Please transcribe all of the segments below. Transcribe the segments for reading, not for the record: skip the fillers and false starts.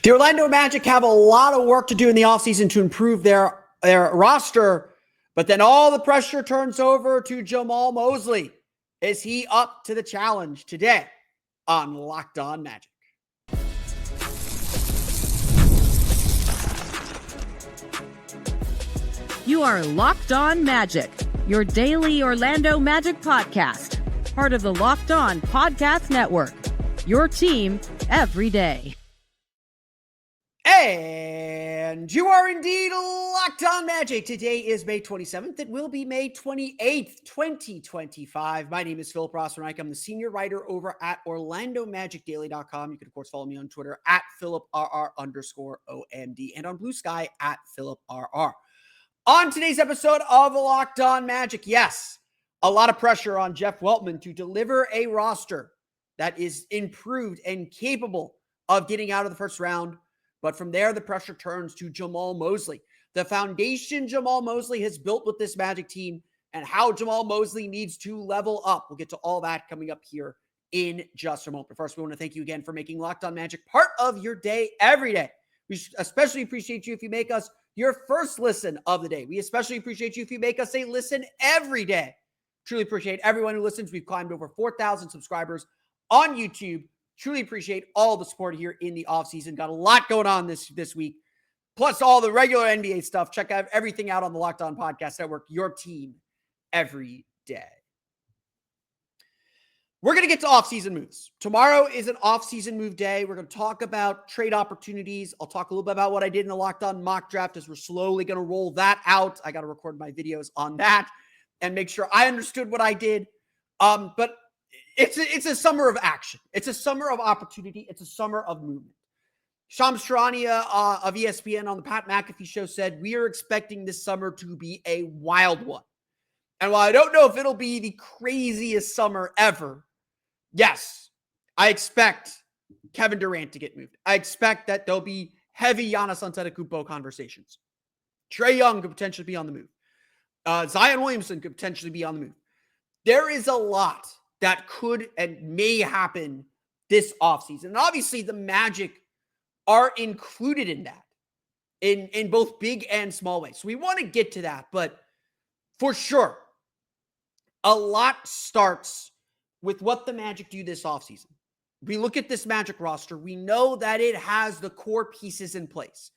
The Orlando Magic have a lot of work to do in the offseason to improve their roster, but then all the pressure turns over to Jamahl Mosley. Is he up to the challenge today on Locked On Magic? You are Locked On Magic, your daily Orlando Magic podcast, part of the Locked On Podcast Network, your team every day. And you are indeed Locked On Magic. Today is May 27th. It will be May 28th, 2025. My name is Philip Rossman-Reich. I'm the senior writer over at OrlandoMagicDaily.com. You can, of course, follow me on Twitter at PhilipRR_OMD and on Blue Sky at PhilipRR. On today's episode of Locked On Magic, yes, a lot of pressure on Jeff Weltman to deliver a roster that is improved and capable of getting out of the first round. But from there, the pressure turns to Jamahl Mosley. The foundation Jamahl Mosley has built with this Magic team and how Jamahl Mosley needs to level up. We'll get to all that coming up here in just a moment. But first, we want to thank you again for making Locked On Magic part of your day every day. We especially appreciate you if you make us your first listen of the day. We especially appreciate you if you make us a listen every day. Truly appreciate everyone who listens. We've climbed over 4,000 subscribers on YouTube. Truly appreciate all the support here in the offseason. Got a lot going on this week, plus all the regular NBA stuff. Check out everything out on the Locked On Podcast Network, your team every day. We're going to get to offseason moves. Tomorrow is an offseason move day. We're going to talk about trade opportunities. I'll talk a little bit about what I did in the Locked On mock draft as we're slowly going to roll that out. I got to record my videos on that and make sure I understood what I did. But it's a summer of action. It's a summer of opportunity. It's a summer of movement. Shams Charania of ESPN on the Pat McAfee show said, we are expecting this summer to be a wild one. And while I don't know if it'll be the craziest summer ever, yes, I expect Kevin Durant to get moved. I expect that there'll be heavy Giannis Antetokounmpo conversations. Trae Young could potentially be on the move. Zion Williamson could potentially be on the move. There is a lot that could and may happen this offseason. And obviously the Magic are included in that in both big and small ways. So we want to get to that, but for sure, a lot starts with what the Magic do this offseason. We look at this Magic roster. We know that it has the core pieces in place.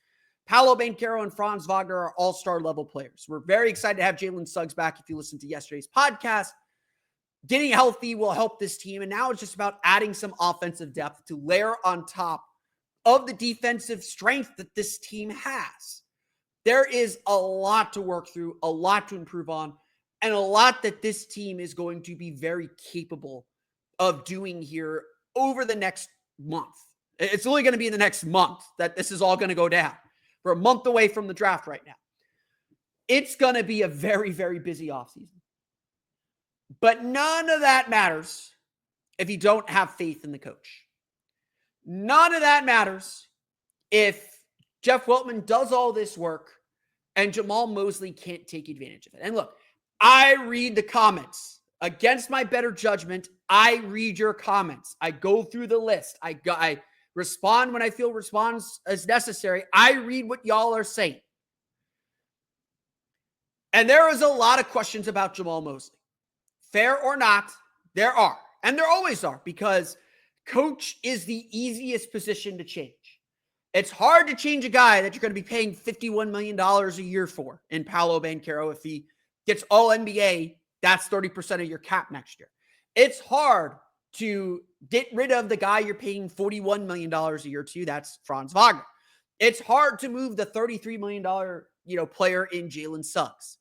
Paolo, Banchero, and Franz Wagner are all-star level players. We're very excited to have Jalen Suggs back. If you listened to yesterday's podcast, getting healthy will help this team. And now it's just about adding some offensive depth to layer on top of the defensive strength that this team has. There is a lot to work through, a lot to improve on, and a lot that this team is going to be very capable of doing here over the next month. It's only going to be in the next month that this is all going to go down. We're a month away from the draft right now. It's going to be a very, very busy offseason. But none of that matters if you don't have faith in the coach. None of that matters if Jeff Weltman does all this work and Jamahl Mosley can't take advantage of it. And look, I read the comments. Against my better judgment, I read your comments. I go through the list. I respond when I feel response is necessary. I read what y'all are saying. And there is a lot of questions about Jamahl Mosley. Fair or not, there are. And there always are, because coach is the easiest position to change. It's hard to change a guy that you're going to be paying $51 million a year for in Paolo Banchero. If he gets all NBA, that's 30% of your cap next year. It's hard to get rid of the guy you're paying $41 million a year to. That's Franz Wagner. It's hard to move the $33 million player in Jalen Suggs.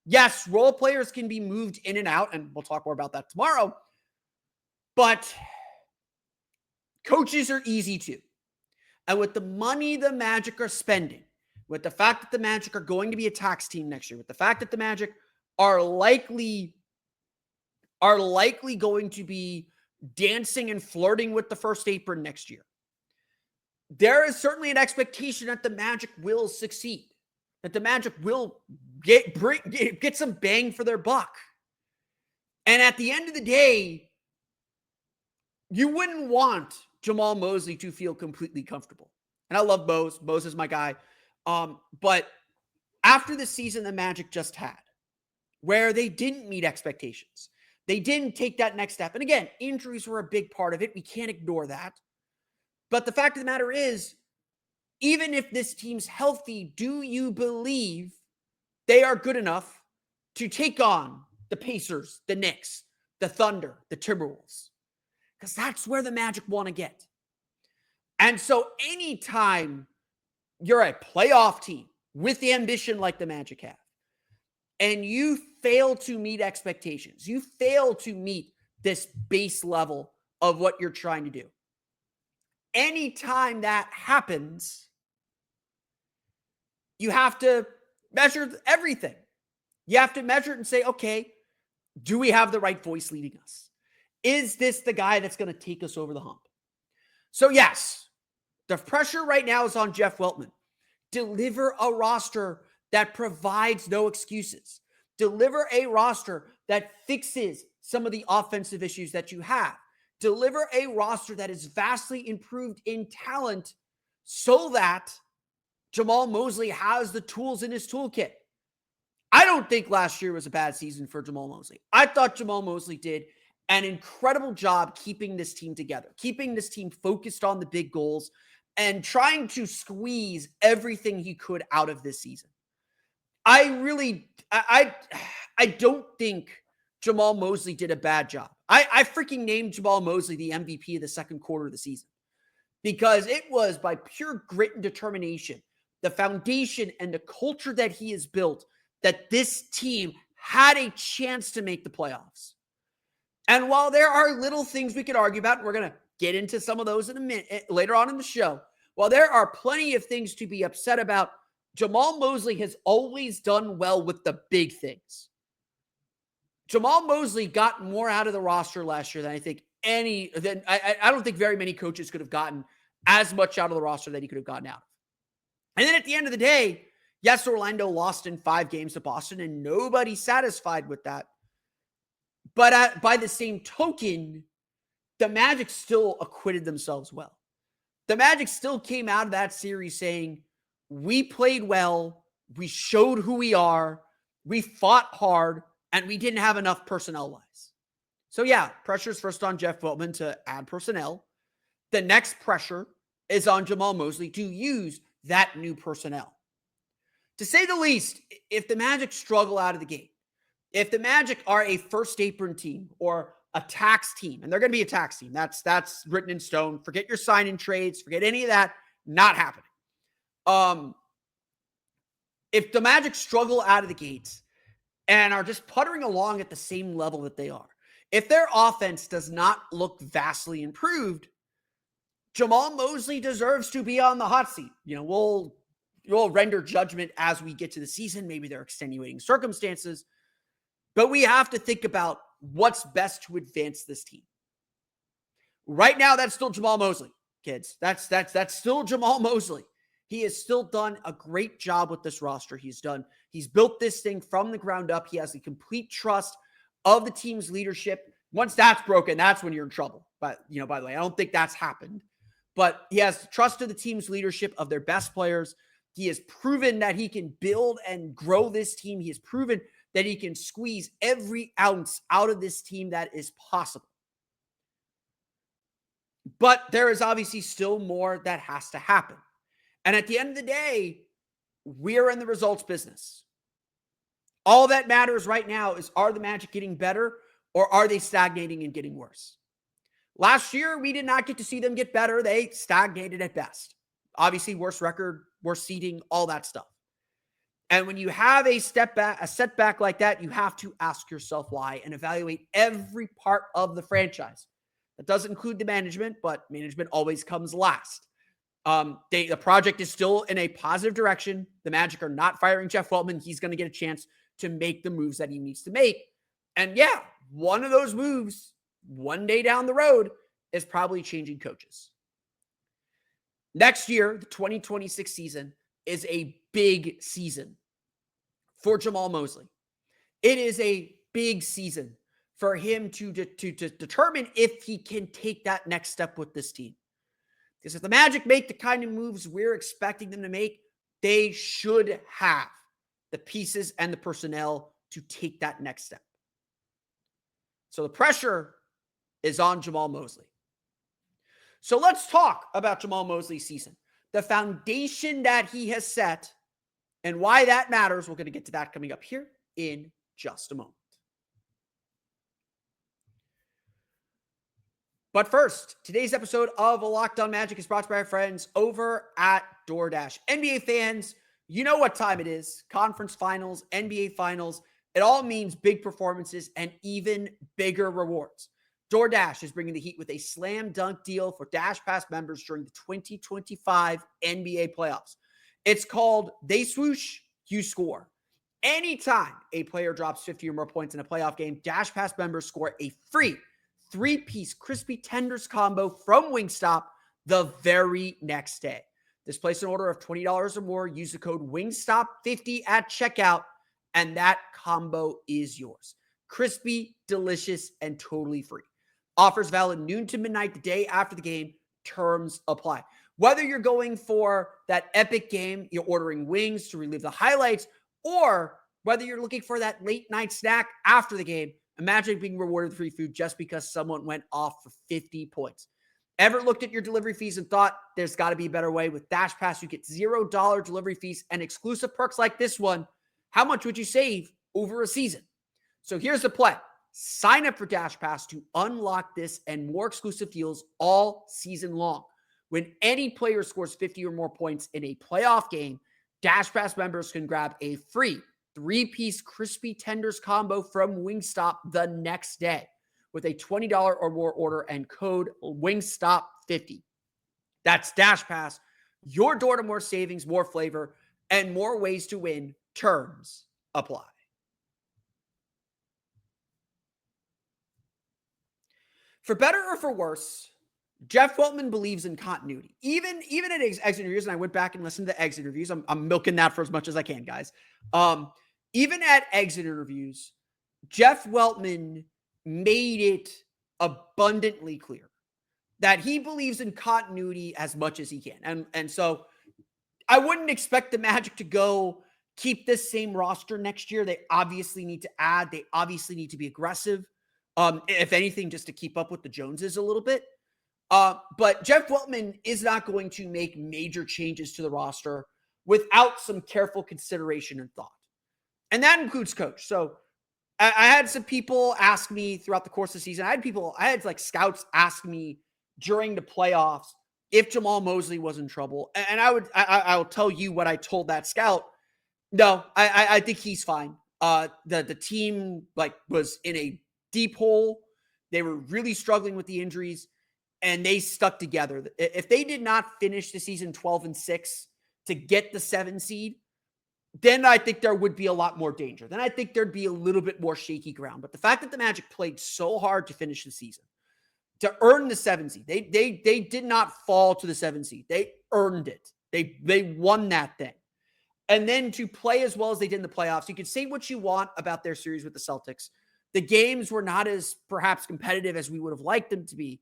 Yes, role players can be moved in and out, and we'll talk more about that tomorrow. But coaches are easy too. And with the money the Magic are spending, with the fact that the Magic are going to be a tax team next year, with the fact that the Magic are likely going to be dancing and flirting with the first apron next year, there is certainly an expectation that the Magic will succeed, that the Magic will get some bang for their buck. And at the end of the day, you wouldn't want Jamahl Mosley to feel completely comfortable. And I love Mose. Mose is my guy. But after the season the Magic just had, where they didn't meet expectations, they didn't take that next step. And again, injuries were a big part of it. We can't ignore that. But the fact of the matter is, even if this team's healthy, do you believe they are good enough to take on the Pacers, the Knicks, the Thunder, the Timberwolves? Because that's where the Magic want to get. And so anytime you're a playoff team with the ambition like the Magic have, and you fail to meet expectations, you fail to meet this base level of what you're trying to do, anytime that happens, you have to measure everything. You have to measure it and say, okay, do we have the right voice leading us? Is this the guy that's going to take us over the hump? So yes, the pressure right now is on Jeff Weltman. Deliver a roster that provides no excuses. Deliver a roster that fixes some of the offensive issues that you have. Deliver a roster that is vastly improved in talent so that Jamahl Mosley has the tools in his toolkit. I don't think last year was a bad season for Jamahl Mosley. I thought Jamahl Mosley did an incredible job keeping this team together, keeping this team focused on the big goals, and trying to squeeze everything he could out of this season. I don't think Jamahl Mosley did a bad job. I freaking named Jamahl Mosley the MVP of the second quarter of the season because it was by pure grit and determination, the foundation and the culture that he has built, that this team had a chance to make the playoffs. And while there are little things we could argue about, and we're going to get into some of those in a minute later on in the show, while there are plenty of things to be upset about, Jamahl Mosley has always done well with the big things. Jamahl Mosley got more out of the roster last year than I think I don't think very many coaches could have gotten as much out of the roster that he could have gotten out. And then at the end of the day, yes, Orlando lost in 5 games to Boston, and nobody's satisfied with that. But by the same token, the Magic still acquitted themselves well. The Magic still came out of that series saying, we played well, we showed who we are, we fought hard, and we didn't have enough personnel-wise. So yeah, pressure is first on Jeff Weltman to add personnel. The next pressure is on Jamahl Mosley to use that new personnel. To say the least, if the Magic struggle out of the gate, if the Magic are a first apron team or a tax team, and they're going to be a tax team, that's written in stone. Forget your sign-in trades, forget any of that, not happening. If the Magic struggle out of the gates and are just puttering along at the same level that they are, if their offense does not look vastly improved, Jamahl Mosley deserves to be on the hot seat. You know, we'll render judgment as we get to the season. Maybe there are extenuating circumstances, but we have to think about what's best to advance this team. Right now, that's still Jamahl Mosley, kids. That's still Jamahl Mosley. He has still done a great job with this roster. He's built this thing from the ground up. He has the complete trust of the team's leadership. Once that's broken, that's when you're in trouble. But, by the way, I don't think that's happened. But he has the trust of the team's leadership, of their best players. He has proven that he can build and grow this team. He has proven that he can squeeze every ounce out of this team that is possible. But there is obviously still more that has to happen. And at the end of the day, we're in the results business. All that matters right now is, are the Magic getting better or are they stagnating and getting worse? Last year, we did not get to see them get better. They stagnated at best. Obviously, worse record, worse seeding, all that stuff. And when you have a setback like that, you have to ask yourself why and evaluate every part of the franchise. That does include the management, but management always comes last. The project is still in a positive direction. The Magic are not firing Jeff Weltman. He's going to get a chance to make the moves that he needs to make. And yeah, one of those moves, one day down the road, is probably changing coaches. Next year, the 2026 season, is a big season for Jamahl Mosley. It is a big season for him to determine if he can take that next step with this team. Because if the Magic make the kind of moves we're expecting them to make, they should have the pieces and the personnel to take that next step. So the pressure is on Jamahl Mosley. So let's talk about Jamahl Mosley's season, the foundation that he has set, and why that matters. We're going to get to that coming up here in just a moment. But first, today's episode of Locked On Magic is brought to you by our friends over at DoorDash. NBA fans, you know what time it is. Conference finals, NBA finals. It all means big performances and even bigger rewards. DoorDash is bringing the heat with a slam dunk deal for Dash Pass members during the 2025 NBA playoffs. It's called They Swoosh, You Score. Anytime a player drops 50 or more points in a playoff game, Dash Pass members score a free 3-piece crispy tenders combo from Wingstop the very next day. Just place an order of $20 or more, use the code WINGSTOP50 at checkout, and that combo is yours. Crispy, delicious, and totally free. Offers valid noon to midnight the day after the game. Terms apply. Whether you're going for that epic game, you're ordering wings to relive the highlights, or whether you're looking for that late night snack after the game, imagine being rewarded with free food just because someone went off for 50 points. Ever looked at your delivery fees and thought there's got to be a better way? With Dash Pass, you get $0 delivery fees and exclusive perks like this one. How much would you save over a season? So here's the play. Sign up for Dash Pass to unlock this and more exclusive deals all season long. When any player scores 50 or more points in a playoff game, Dash Pass members can grab a free 3-piece crispy tenders combo from Wingstop the next day with a $20 or more order and code WINGSTOP50. That's Dash Pass, your door to more savings, more flavor, and more ways to win. Terms apply. For better or for worse, Jeff Weltman believes in continuity. Even at exit interviews, and I went back and listened to the exit interviews. I'm milking that for as much as I can, guys. Even at exit interviews, Jeff Weltman made it abundantly clear that he believes in continuity as much as he can. And so I wouldn't expect the Magic to go keep this same roster next year. They obviously need to add. They obviously need to be aggressive. If anything, just to keep up with the Joneses a little bit. But Jeff Weltman is not going to make major changes to the roster without some careful consideration and thought. And that includes coach. So I had some people ask me throughout the course of the season. I had like scouts ask me during the playoffs if Jamahl Mosley was in trouble. And I will tell you what I told that scout. No, I think he's fine. The team was in a deep hole. They were really struggling with the injuries, and they stuck together. If they did not finish the season 12-6 to get the 7 seed, then I think there would be a lot more danger. Then I think there'd be a little bit more shaky ground. But the fact that the Magic played so hard to finish the season, to earn the 7 seed, they did not fall to the 7 seed. They earned it. They won that thing. And then to play as well as they did in the playoffs, you can say what you want about their series with the Celtics. The games were not as perhaps competitive as we would have liked them to be.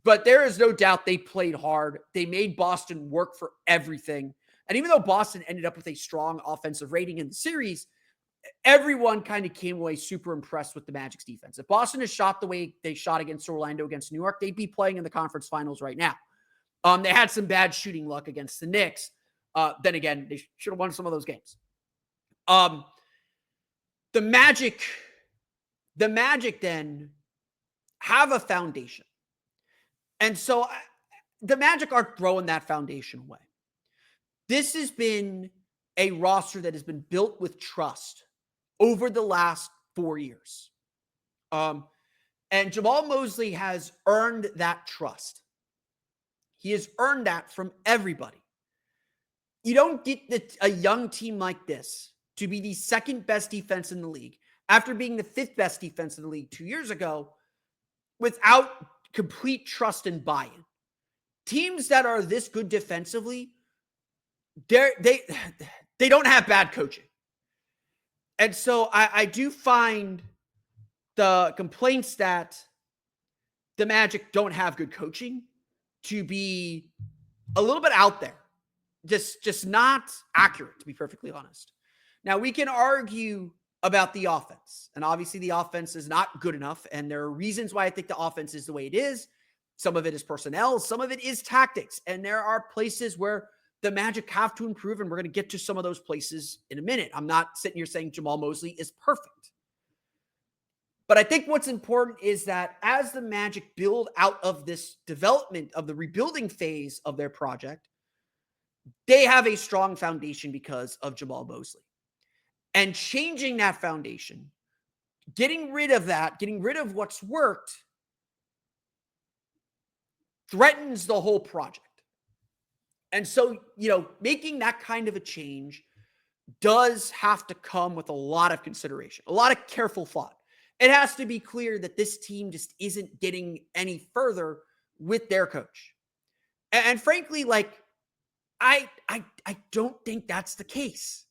But there is no doubt they played hard. They made Boston work for everything. And even though Boston ended up with a strong offensive rating in the series, everyone kind of came away super impressed with the Magic's defense. If Boston has shot the way they shot against Orlando, against New York, they'd be playing in the conference finals right now. They had some bad shooting luck against the Knicks. Then again, they should have won some of those games. The Magic then have a foundation. And so the Magic aren't throwing that foundation away. This has been a roster that has been built with trust over the last 4 years. And Jamahl Mosley has earned that trust. He has earned that from everybody. You don't get a young team like this to be the second best defense in the league after being the 5th best defense in the league 2 years ago without complete trust and buy-in. Teams that are this good defensively, they don't have bad coaching. And so I do find the complaints that the Magic don't have good coaching to be a little bit out there. Just not accurate, to be perfectly honest. Now, we can argue about the offense, and obviously the offense is not good enough, and there are reasons why I think the offense is the way it is. Some of it is personnel, some of it is tactics, and there are places where the Magic have to improve, and we're going to get to some of those places in a minute. I'm not sitting here saying Jamahl Mosley is perfect. But I think what's important is that as the Magic build out of this development of the rebuilding phase of their project, they have a strong foundation because of Jamahl Mosley. And changing that foundation, getting rid of what's worked, threatens the whole project. And so, making that kind of a change does have to come with a lot of consideration, a lot of careful thought. It has to be clear that this team just isn't getting any further with their coach. And frankly, I don't think that's the case.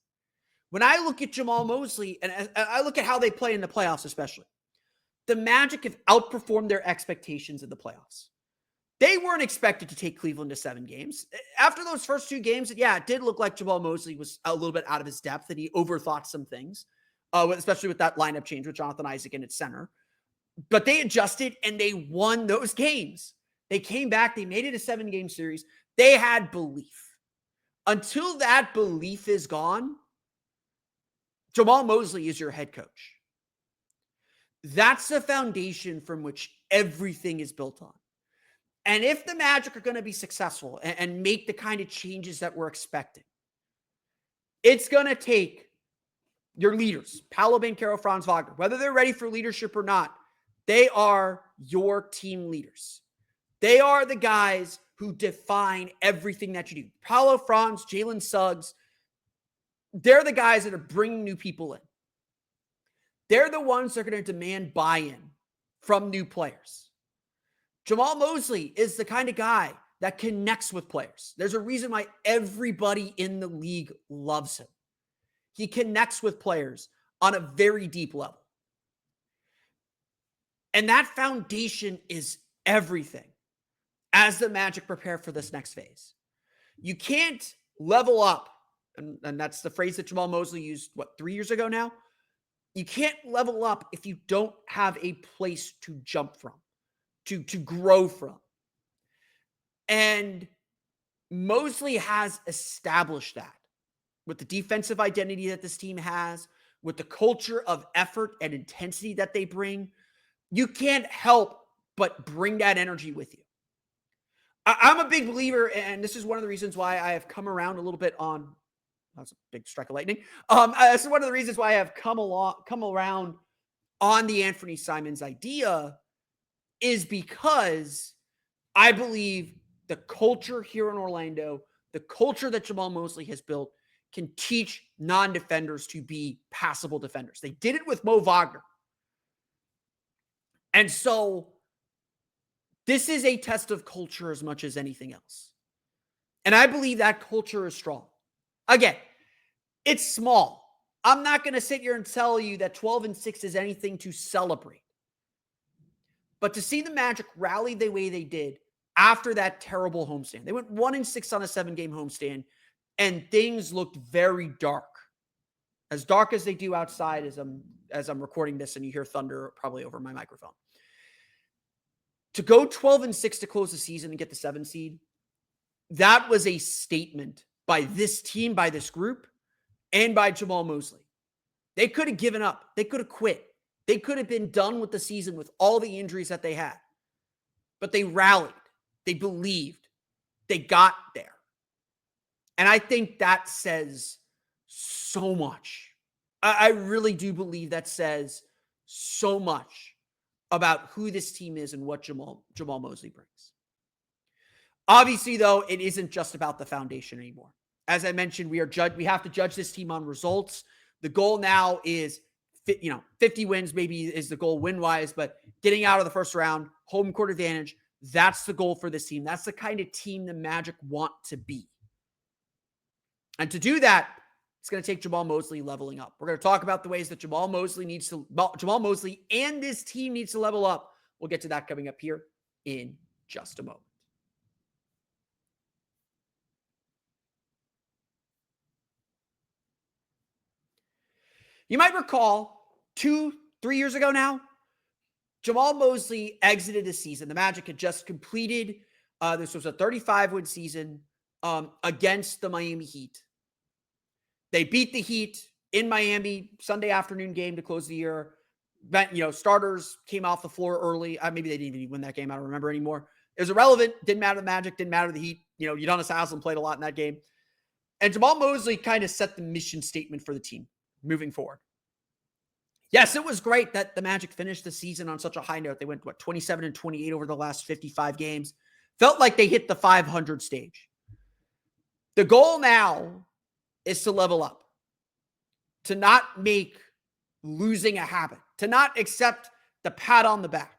When I look at Jamahl Mosley, and I look at how they play in the playoffs especially, the Magic have outperformed their expectations in the playoffs. They weren't expected to take Cleveland to 7 games. After those first 2 games, it did look like Jamahl Mosley was a little bit out of his depth, and he overthought some things, especially with that lineup change with Jonathan Isaac in its center. But they adjusted, and they won those games. They came back. They made it a 7-game series. They had belief. Until that belief is gone, Jamahl Mosley is your head coach. That's the foundation from which everything is built on. And if the Magic are going to be successful and make the kind of changes that we're expecting, it's going to take your leaders, Paolo, Banchero, Franz Wagner, whether they're ready for leadership or not, they are your team leaders. They are the guys who define everything that you do. Paolo, Franz, Jalen Suggs, they're the guys that are bringing new people in. They're the ones that are going to demand buy-in from new players. Jamahl Mosley is the kind of guy that connects with players. There's a reason why everybody in the league loves him. He connects with players on a very deep level. And that foundation is everything as the Magic prepare for this next phase. You can't level up, and that's the phrase that Jamahl Mosley used, 3 years ago now? You can't level up if you don't have a place to jump from, to grow from. And Mosley has established that with the defensive identity that this team has, with the culture of effort and intensity that they bring. You can't help but bring that energy with you. I'm a big believer, and this is one of the reasons why I have come around a little bit on, that's a big strike of lightning. This is one of the reasons why I have come around on the Anthony Simons idea, is because I believe the culture here in Orlando, the culture that Jamahl Mosley has built, can teach non-defenders to be passable defenders. They did it with Mo Wagner. And so this is a test of culture as much as anything else. And I believe that culture is strong. Again, it's small. I'm not going to sit here and tell you that 12-6 is anything to celebrate. But to see the Magic rally the way they did after that terrible homestand, they went 1-6 on a 7-game homestand, and things looked very dark as they do outside as I'm recording this, and you hear thunder probably over my microphone. To go 12-6 to close the season and get the 7 seed, that was a statement by this team, by this group, and by Jamahl Mosley. They could have given up. They could have quit. They could have been done with the season with all the injuries that they had. But they rallied. They believed. They got there. And I think that says so much. I really do believe that says so much about who this team is and what Jamahl Mosley brings. Obviously, though, it isn't just about the foundation anymore. As I mentioned, we have to judge this team on results. The goal now is 50 wins maybe is the goal win-wise, but getting out of the first round, home court advantage, that's the goal for this team. That's the kind of team the Magic want to be. And to do that, it's going to take Jamahl Mosley leveling up. We're going to talk about the ways that Jamahl Mosley and this team needs to level up. We'll get to that coming up here in just a moment. You might recall 2-3 years ago now, Jamahl Mosley exited the season. The Magic had just completed, this was a 35-win season against the Miami Heat. They beat the Heat in Miami, Sunday afternoon game to close the year. But, starters came off the floor early. Maybe they didn't even win that game. I don't remember anymore. It was irrelevant. Didn't matter to the Magic. Didn't matter to the Heat. Udonis Haslem played a lot in that game. And Jamahl Mosley kind of set the mission statement for the team moving forward. Yes, it was great that the Magic finished the season on such a high note. They went, 27-28 over the last 55 games. Felt like they hit the 500 stage. The goal now is to level up, to not make losing a habit, to not accept the pat on the back.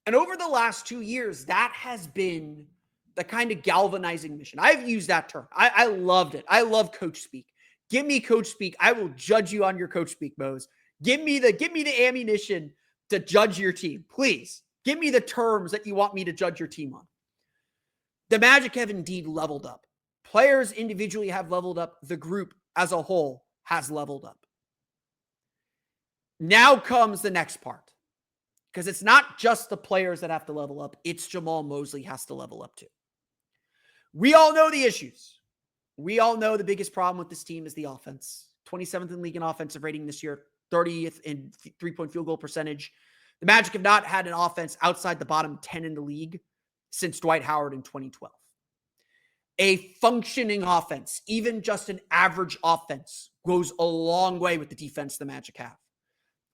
And over the last 2 years, that has been the kind of galvanizing mission. I've used that term. I loved it. I love coach speak. Give me coach speak. I will judge you on your coach speak, Mose. Give me the ammunition to judge your team. Please give me the terms that you want me to judge your team on. The Magic have indeed leveled up. Players individually have leveled up. The group as a whole has leveled up. Now comes the next part, because it's not just the players that have to level up. It's Jamahl Mosley has to level up too. We all know the issues. We all know the biggest problem with this team is the offense. 27th in league in offensive rating this year, 30th in three-point field goal percentage. The Magic have not had an offense outside the bottom 10 in the league since Dwight Howard in 2012. A functioning offense, even just an average offense, goes a long way with the defense the Magic have.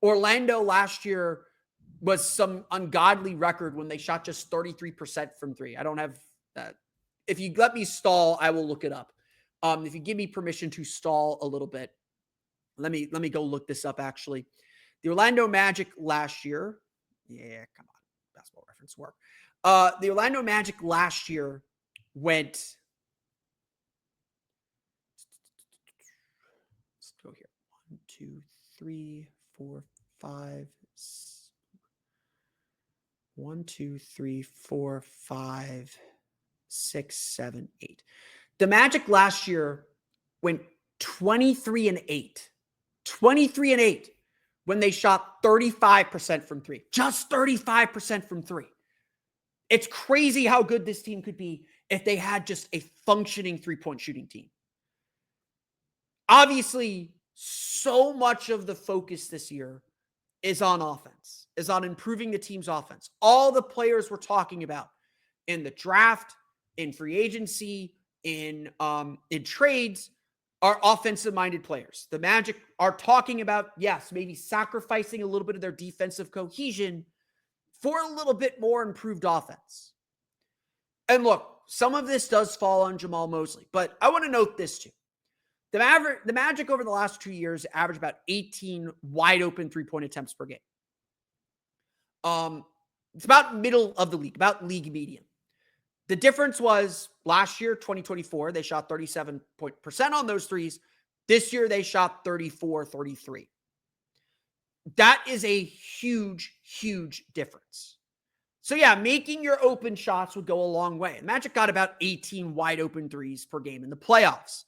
Orlando last year was some ungodly record when they shot just 33% from three. I don't have that. If you let me stall, I will look it up. If you give me permission to stall a little bit, let me go look this up actually. The Orlando Magic last year, come on, basketball reference work. The Orlando Magic last year went, let's go here. 1, 2, 3, 4, 5, 1, 2, 3, 4, 5, 6, 7, 8. The Magic last year went 23-8. 23-8 when they shot 35% from three. Just 35% from three. It's crazy how good this team could be if they had just a functioning three-point shooting team. Obviously, so much of the focus this year is on offense, is on improving the team's offense. All the players we're talking about in the draft, in free agency, in trades are offensive-minded players. The Magic are talking about, yes, maybe sacrificing a little bit of their defensive cohesion for a little bit more improved offense. And look, some of this does fall on Jamahl Mosley, but I want to note this too. The Magic over the last 2 years averaged about 18 wide-open three-point attempts per game. It's about middle of the league, about league median. The difference was last year, 2024, they shot 37% on those threes. This year, they shot 33. That is a huge, huge difference. So yeah, making your open shots would go a long way. The Magic got about 18 wide open threes per game in the playoffs.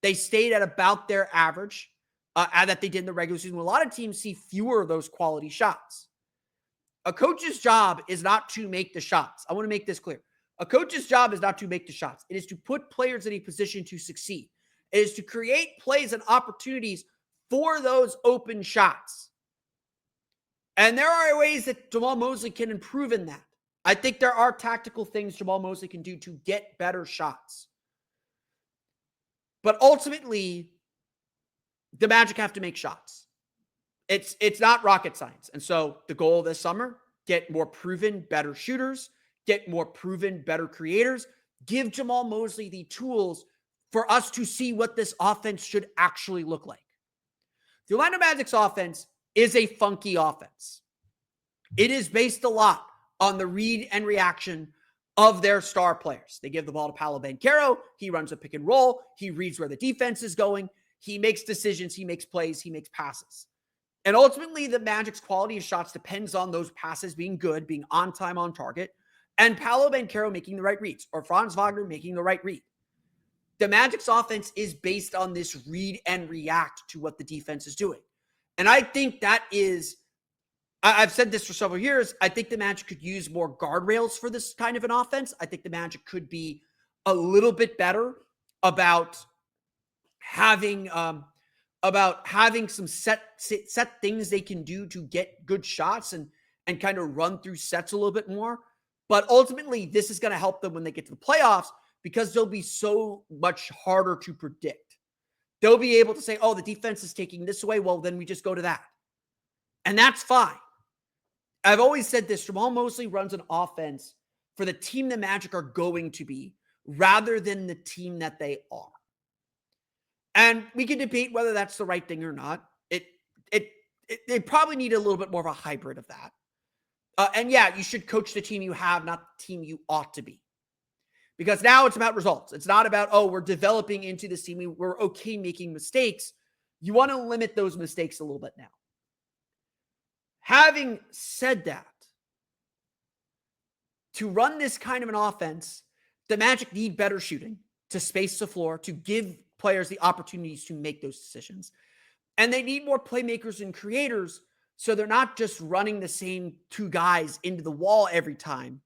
They stayed at about their average that they did in the regular season. A lot of teams see fewer of those quality shots. A coach's job is not to make the shots. I want to make this clear. A coach's job is not to make the shots. It is to put players in a position to succeed. It is to create plays and opportunities for those open shots. And there are ways that Jamahl Mosley can improve in that. I think there are tactical things Jamahl Mosley can do to get better shots. But ultimately, the Magic have to make shots. It's not rocket science. And so the goal this summer, get more proven, better shooters, get more proven, better creators, give Jamahl Mosley the tools for us to see what this offense should actually look like. The Orlando Magic's offense is a funky offense. It is based a lot on the read and reaction of their star players. They give the ball to Paolo Banchero. He runs a pick and roll. He reads where the defense is going. He makes decisions. He makes plays. He makes passes. And ultimately, the Magic's quality of shots depends on those passes being good, being on time, on target, and Paolo Banchero making the right reads, or Franz Wagner making the right read. The Magic's offense is based on this read and react to what the defense is doing. And I think that is, I've said this for several years, I think the Magic could use more guardrails for this kind of an offense. I think the Magic could be a little bit better about having some set things they can do to get good shots and kind of run through sets a little bit more. But ultimately, this is going to help them when they get to the playoffs because they'll be so much harder to predict. They'll be able to say, oh, the defense is taking this away. Well, then we just go to that. And that's fine. I've always said this, Jamahl Mosley runs an offense for the team the Magic are going to be rather than the team that they are. And we can debate whether that's the right thing or not. They probably need a little bit more of a hybrid of that. And yeah, you should coach the team you have, not the team you ought to be. Because now it's about results. It's not about, oh, we're developing into this team. We're okay making mistakes. You want to limit those mistakes a little bit now. Having said that, to run this kind of an offense, the Magic need better shooting to space the floor, to give players the opportunities to make those decisions. And they need more playmakers and creators so they're not just running the same two guys into the wall every time.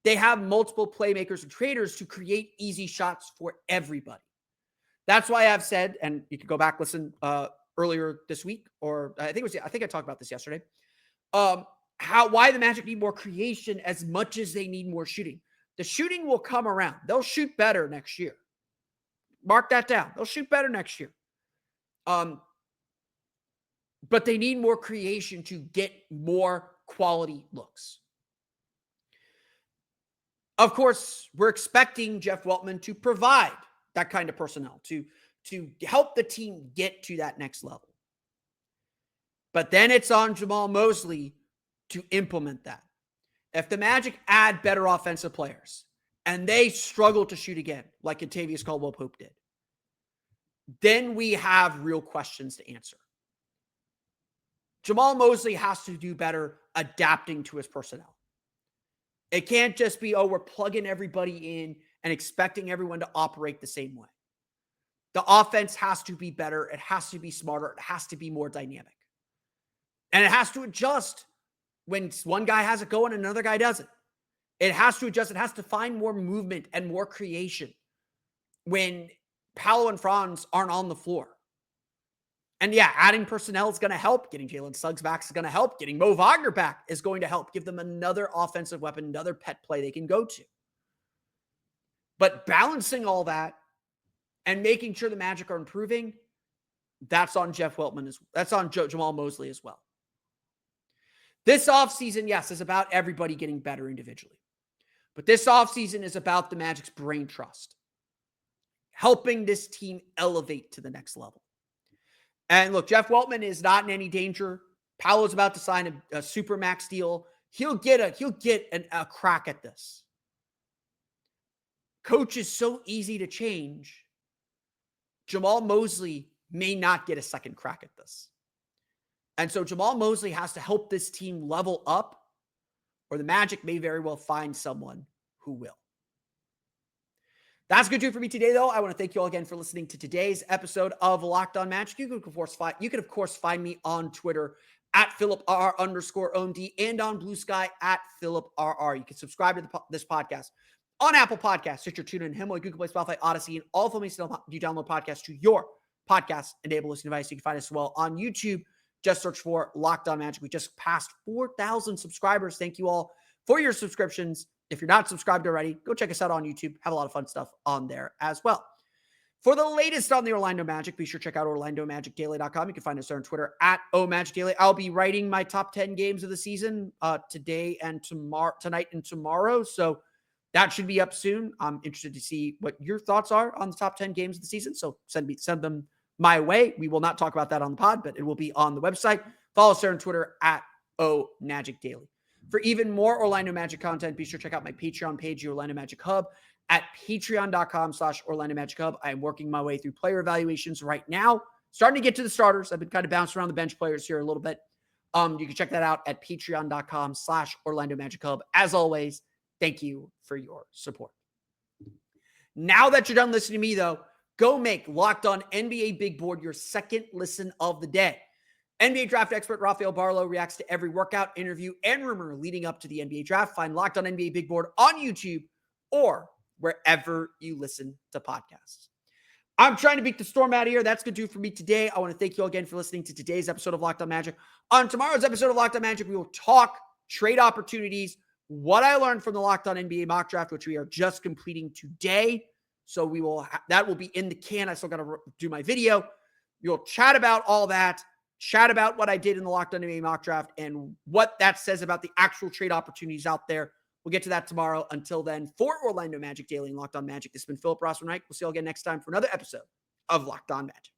They have multiple playmakers and creators to create easy shots for everybody. That's why I've said, and you can go back, listen earlier this week, or I think I talked about this yesterday, why the Magic need more creation as much as they need more shooting. The shooting will come around. They'll shoot better next year. Mark that down. They'll shoot better next year. But they need more creation to get more quality looks. Of course, we're expecting Jeff Weltman to provide that kind of personnel to help the team get to that next level. But then it's on Jamahl Mosley to implement that. If the Magic add better offensive players and they struggle to shoot again, like Kentavious Caldwell-Pope did, then we have real questions to answer. Jamahl Mosley has to do better adapting to his personnel. It can't just be, oh, we're plugging everybody in and expecting everyone to operate the same way. The offense has to be better. It has to be smarter. It has to be more dynamic. And it has to adjust when one guy has it going and another guy doesn't. It has to adjust. It has to find more movement and more creation when Paolo and Franz aren't on the floor. And yeah, adding personnel is going to help. Getting Jalen Suggs back is going to help. Getting Mo Wagner back is going to help. Give them another offensive weapon, another pet play they can go to. But balancing all that and making sure the Magic are improving, that's on Jeff Weltman. That's on Jamahl Mosley as well. This offseason, yes, is about everybody getting better individually. But this offseason is about the Magic's brain trust. Helping this team elevate to the next level. And look, Jeff Weltman is not in any danger. Paolo's about to sign a super max deal. He'll get a crack at this. Coach is so easy to change. Jamahl Mosley may not get a second crack at this. And so Jamahl Mosley has to help this team level up, or the Magic may very well find someone who will. That's going to do it for me today, though. I want to thank you all again for listening to today's episode of Locked On Magic. You can, of course, find me on Twitter at @PhilipRR_OMD and on Blue Sky at PhilipRR. You can subscribe to this podcast on Apple Podcasts, Stitcher, TuneIn, Himalaya, Google Play, Spotify, Odyssey, and all of them you download podcasts to your podcast-enabled listening device. You can find us as well on YouTube. Just search for Locked On Magic. We just passed 4,000 subscribers. Thank you all for your subscriptions. If you're not subscribed already, go check us out on YouTube. Have a lot of fun stuff on there as well. For the latest on the Orlando Magic, be sure to check out OrlandoMagicDaily.com. You can find us there on Twitter at OMagicDaily. I'll be writing my top 10 games of the season tonight and tomorrow. So that should be up soon. I'm interested to see what your thoughts are on the top 10 games of the season. So send them my way. We will not talk about that on the pod, but it will be on the website. Follow us there on Twitter at OMagicDaily. For even more Orlando Magic content, be sure to check out my Patreon page, the Orlando Magic Hub, at patreon.com/Orlando Magic Hub. I am working my way through player evaluations right now, starting to get to the starters. I've been kind of bouncing around the bench players here a little bit. You can check that out at patreon.com/Orlando Magic Hub. As always, thank you for your support. Now that you're done listening to me, though, go make Locked On NBA Big Board your second listen of the day. NBA draft expert Rafael Barlow reacts to every workout, interview, and rumor leading up to the NBA draft. Find Locked On NBA Big Board on YouTube or wherever you listen to podcasts. I'm trying to beat the storm out of here. That's going to do it for me today. I want to thank you all again for listening to today's episode of Locked On Magic. On tomorrow's episode of Locked On Magic, we will talk trade opportunities, what I learned from the Locked On NBA mock draft, which we are just completing today. So that will be in the can. I still got to do my video. You'll chat about all that, chat about what I did in the Locked On NBA mock draft and what that says about the actual trade opportunities out there. We'll get to that tomorrow. Until then, for Orlando Magic Daily and Locked On Magic, this has been Philip Rossman-Reich. We'll see you all again next time for another episode of Locked On Magic.